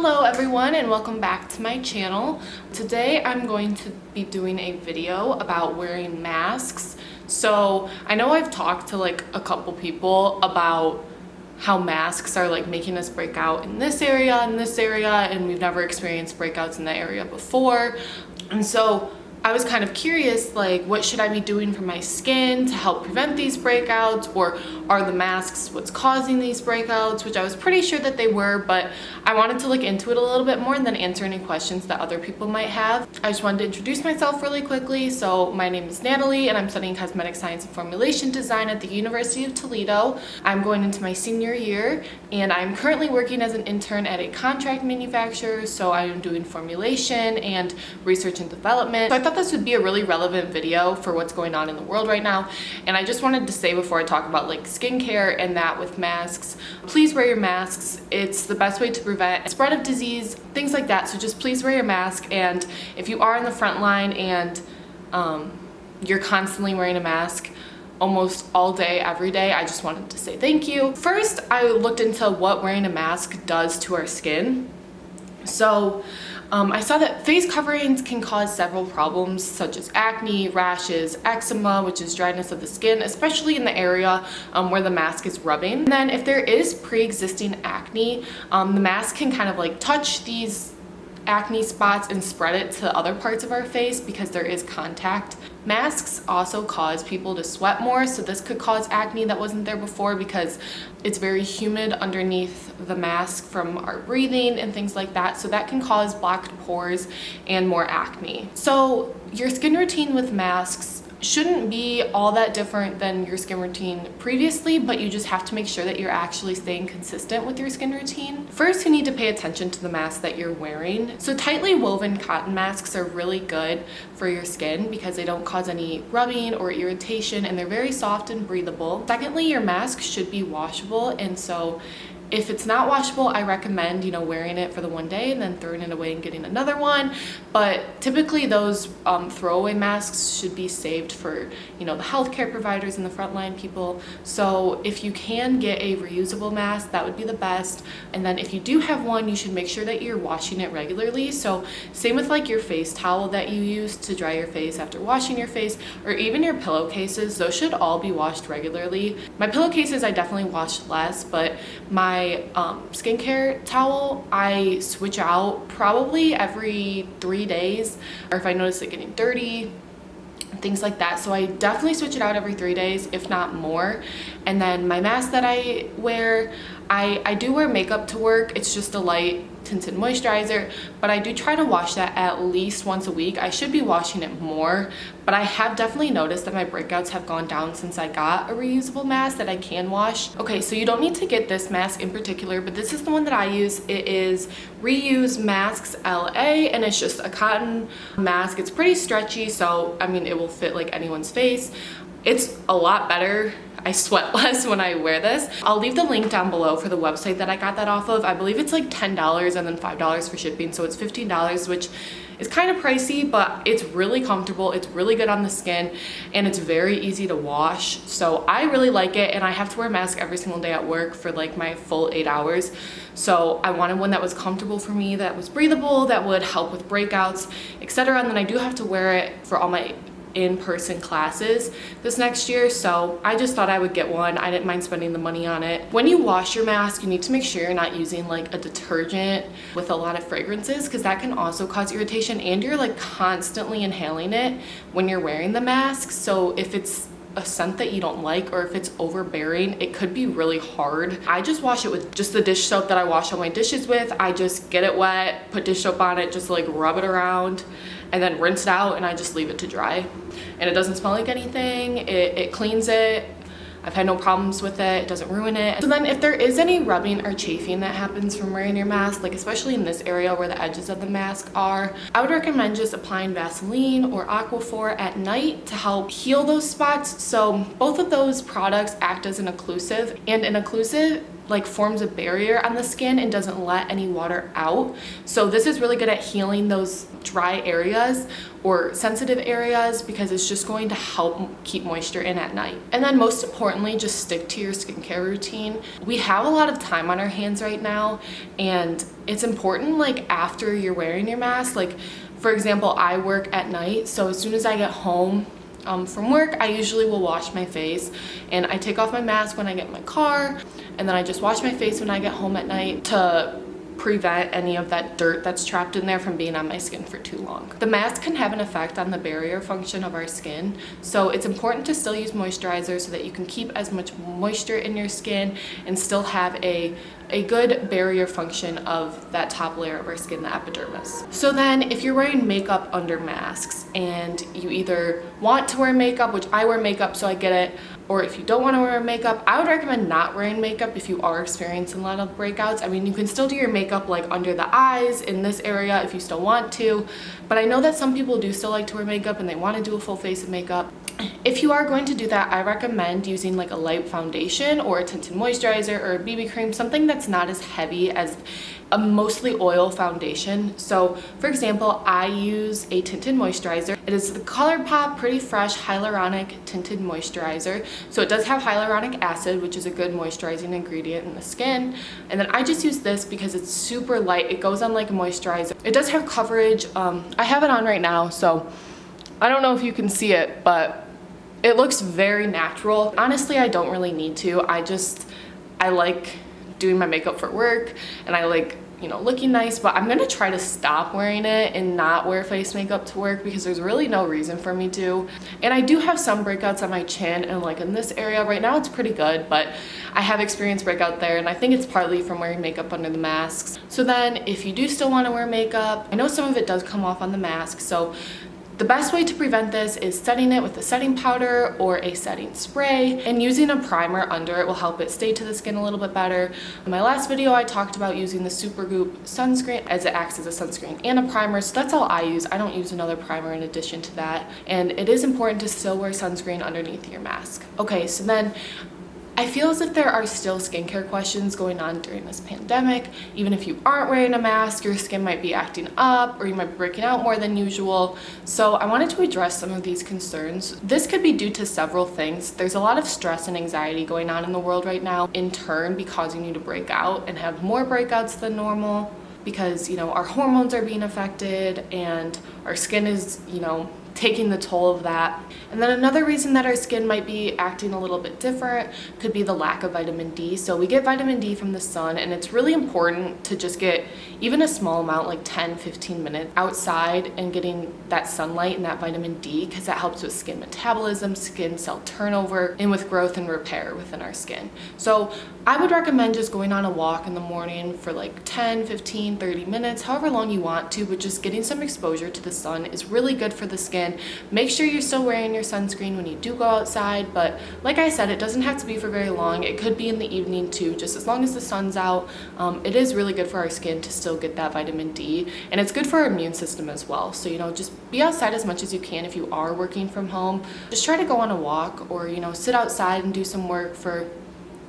Hello everyone and welcome back to my channel. Today I'm going to be doing a video about wearing masks. So I know I've talked to like a couple people about how masks are like making us break out in this area and we've never experienced breakouts in that area before. And so I was kind of curious, like, what should I be doing for my skin to help prevent these breakouts, or are the masks what's causing these breakouts, which I was pretty sure that they were, but I wanted to look into it a little bit more and then answer any questions that other people might have. I just wanted to introduce myself really quickly. So my name is Natalie and I'm studying cosmetic science and formulation design at the University of Toledo. I'm going into my senior year and I'm currently working as an intern at a contract manufacturer, so I am doing formulation and research and development. So I thought this would be a really relevant video for what's going on in the world right now. And I just wanted to say before I talk about like skincare and that with masks, please wear your masks. It's the best way to prevent spread of disease, things like that. So just please wear your mask. And if you are in the front line and you're constantly wearing a mask almost all day, every day, I just wanted to say thank you. First, I looked into what wearing a mask does to our skin. So I saw that face coverings can cause several problems such as acne, rashes, eczema, which is dryness of the skin, especially in the area where the mask is rubbing. And then if there is pre-existing acne, the mask can kind of like touch these acne spots and spread it to other parts of our face because there is contact. Masks also cause people to sweat more, so this could cause acne that wasn't there before because it's very humid underneath the mask from our breathing and things like that, so that can cause blocked pores and more acne. So your skin routine with masks shouldn't be all that different than your skin routine previously, but you just have to make sure that you're actually staying consistent with your skin routine. First, you need to pay attention to the mask that you're wearing. So tightly woven cotton masks are really good for your skin because they don't cause any rubbing or irritation and they're very soft and breathable. Secondly, your mask should be washable, and so if it's not washable, I recommend, wearing it for the one day and then throwing it away and getting another one. But typically those throwaway masks should be saved for, the healthcare providers and the frontline people. So if you can get a reusable mask, that would be the best. And then if you do have one, you should make sure that you're washing it regularly. So same with like your face towel that you use to dry your face after washing your face, or even your pillowcases, those should all be washed regularly. My pillowcases I definitely wash less, but my skincare towel I switch out probably every 3 days, or if I notice it getting dirty, things like that. So I definitely switch it out every 3 days, if not more. And then my mask that I wear, I do wear makeup to work. It's just a light tinted moisturizer, but I do try to wash that at least once a week. I should be washing it more, but I have definitely noticed that my breakouts have gone down since I got a reusable mask that I can wash. Okay, so you don't need to get this mask in particular, but this is the one that I use. It is Reuse Masks LA, and it's just a cotton mask. It's pretty stretchy, so I mean, it will fit like anyone's face. It's a lot better. I sweat less when I wear this. I'll leave the link down below for the website that I got that off of. I believe it's like $10 and then $5 for shipping, so it's $15, which is kind of pricey, but it's really comfortable. It's really good on the skin and it's very easy to wash. So I really like it, and I have to wear a mask every single day at work for like my full 8 hours. So I wanted one that was comfortable for me, that was breathable, that would help with breakouts, etc. And then I do have to wear it for all my in-person classes this next year, so I just thought I would get one. I didn't mind spending the money on it. When you wash your mask, you need to make sure you're not using like a detergent with a lot of fragrances, because that can also cause irritation, and you're like constantly inhaling it when you're wearing the mask. So if it's a scent that you don't like, or if it's overbearing, it could be really hard. I just wash it with just the dish soap that I wash all my dishes with. I just get it wet, put dish soap on it, just like rub it around, and then rinse it out, and I just leave it to dry. And it doesn't smell like anything. It cleans it. I've had no problems with it. It doesn't ruin it. So then if there is any rubbing or chafing that happens from wearing your mask, like especially in this area where the edges of the mask are, I would recommend just applying Vaseline or Aquaphor at night to help heal those spots. So both of those products act as an occlusive, and an occlusive like forms a barrier on the skin and doesn't let any water out. So this is really good at healing those dry areas or sensitive areas because it's just going to help keep moisture in at night. And then most importantly, just stick to your skincare routine. We have a lot of time on our hands right now, and it's important like after you're wearing your mask, like for example, I work at night, so as soon as I get home from work, I usually will wash my face, and I take off my mask when I get in my car, and then I just wash my face when I get home at night to prevent any of that dirt that's trapped in there from being on my skin for too long. The mask can have an effect on the barrier function of our skin, so it's important to still use moisturizer so that you can keep as much moisture in your skin and still have a good barrier function of that top layer of our skin, the epidermis. So then if you're wearing makeup under masks and you either want to wear makeup, which I wear makeup so I get it, or if you don't want to wear makeup, I would recommend not wearing makeup if you are experiencing a lot of breakouts. I mean, you can still do your makeup like under the eyes in this area if you still want to, but I know that some people do still like to wear makeup and they want to do a full face of makeup. If you are going to do that, I recommend using like a light foundation or a tinted moisturizer or a BB cream, something that's not as heavy as a mostly oil foundation. So for example, I use a tinted moisturizer. It is the ColourPop Pretty Fresh Hyaluronic Tinted Moisturizer. So it does have hyaluronic acid, which is a good moisturizing ingredient in the skin. And then I just use this because it's super light. It goes on like a moisturizer. It does have coverage. I have it on right now, so I don't know if you can see it, but it looks very natural. Honestly, I don't really need to. I like doing my makeup for work, and I like, you know, looking nice, but I'm gonna try to stop wearing it and not wear face makeup to work because there's really no reason for me to. And I do have some breakouts on my chin and like in this area. Right now it's pretty good, but I have experienced breakout there, and I think it's partly from wearing makeup under the masks. So then if you do still want to wear makeup, I know some of it does come off on the mask, so the best way to prevent this is setting it with a setting powder or a setting spray, and using a primer under it will help it stay to the skin a little bit better. In my last video, I talked about using the Supergoop sunscreen as it acts as a sunscreen and a primer, so that's all I use. I don't use another primer in addition to that, and it is important to still wear sunscreen underneath your mask. Okay, so then I feel as if there are still skincare questions going on during this pandemic. Even if you aren't wearing a mask, your skin might be acting up or you might be breaking out more than usual. So I wanted to address some of these concerns. This could be due to several things. There's a lot of stress and anxiety going on in the world right now, in turn be causing you to break out and have more breakouts than normal because, you know, our hormones are being affected and our skin is, you know, taking the toll of that. And then another reason that our skin might be acting a little bit different could be the lack of vitamin D. So we get vitamin D from the sun, and it's really important to just get even a small amount, like 10-15 minutes outside and getting that sunlight and that vitamin D, because that helps with skin metabolism, skin cell turnover, and with growth and repair within our skin. So I would recommend just going on a walk in the morning for like 10, 15, 30 minutes, however long you want to, but just getting some exposure to the sun is really good for the skin. Make sure you're still wearing your sunscreen when you do go outside, but like I said, it doesn't have to be for very long. It could be in the evening too, just as long as the sun's out. It is really good for our skin to still get that vitamin D, and it's good for our immune system as well. So, you know, just be outside as much as you can. If you are working from home, just try to go on a walk or, you know, sit outside and do some work for,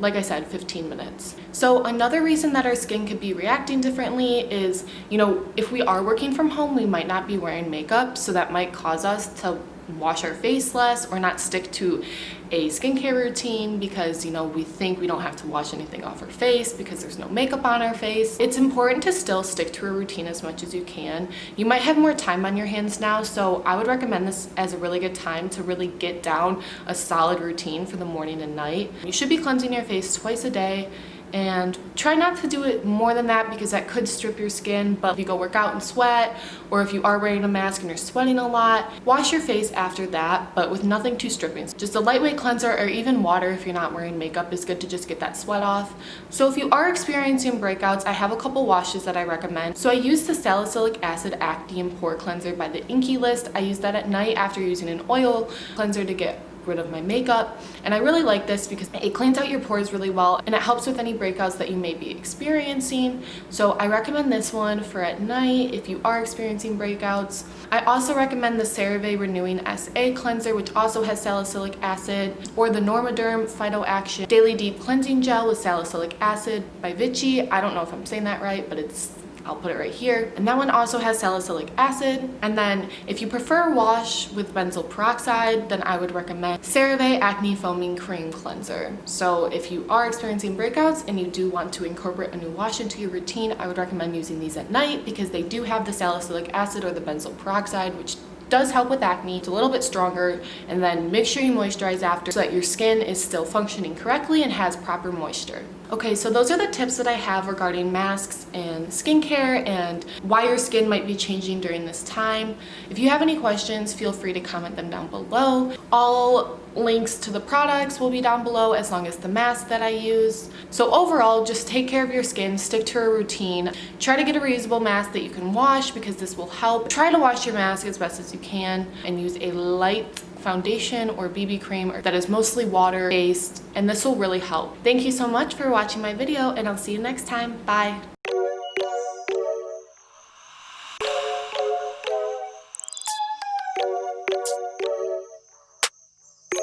like I said, 15 minutes. So another reason that our skin could be reacting differently is, you know, if we are working from home, we might not be wearing makeup, so that might cause us to wash our face less or not stick to a skincare routine because, you know, we think we don't have to wash anything off our face because there's no makeup on our face. It's important to still stick to a routine as much as you can. You might have more time on your hands now, so I would recommend this as a really good time to really get down a solid routine for the morning and night. You should be cleansing your face twice a day, and try not to do it more than that because that could strip your skin. But if you go work out and sweat, or if you are wearing a mask and you're sweating a lot, wash your face after that, but with nothing too stripping. Just a lightweight cleanser or even water if you're not wearing makeup is good to just get that sweat off. So if you are experiencing breakouts, I have a couple washes that I recommend. So I use the Salicylic Acid Acne and Pore Cleanser by the Inkey List. I use that at night after using an oil cleanser to get rid of my makeup. And I really like this because it cleans out your pores really well and it helps with any breakouts that you may be experiencing. So I recommend this one for at night if you are experiencing breakouts. I also recommend the CeraVe Renewing SA Cleanser, which also has salicylic acid, or the Normaderm Phyto Action Daily Deep Cleansing Gel with salicylic acid by Vichy. I don't know if I'm saying that right, but I'll put it right here. And that one also has salicylic acid. And then if you prefer wash with benzoyl peroxide, then I would recommend CeraVe Acne Foaming Cream Cleanser. So if you are experiencing breakouts and you do want to incorporate a new wash into your routine, I would recommend using these at night because they do have the salicylic acid or the benzoyl peroxide, which does help with acne. It's a little bit stronger, and then make sure you moisturize after so that your skin is still functioning correctly and has proper moisture. Okay, so those are the tips that I have regarding masks and skincare and why your skin might be changing during this time. If you have any questions, feel free to comment them down below. All links to the products will be down below, as long as the mask that I use. So overall, just take care of your skin, stick to a routine, try to get a reusable mask that you can wash because this will help. Try to wash your mask as best as you can and use a light foundation or BB cream that is mostly water based, and this will really help. Thank you so much for watching my video, and I'll see you next time. Bye.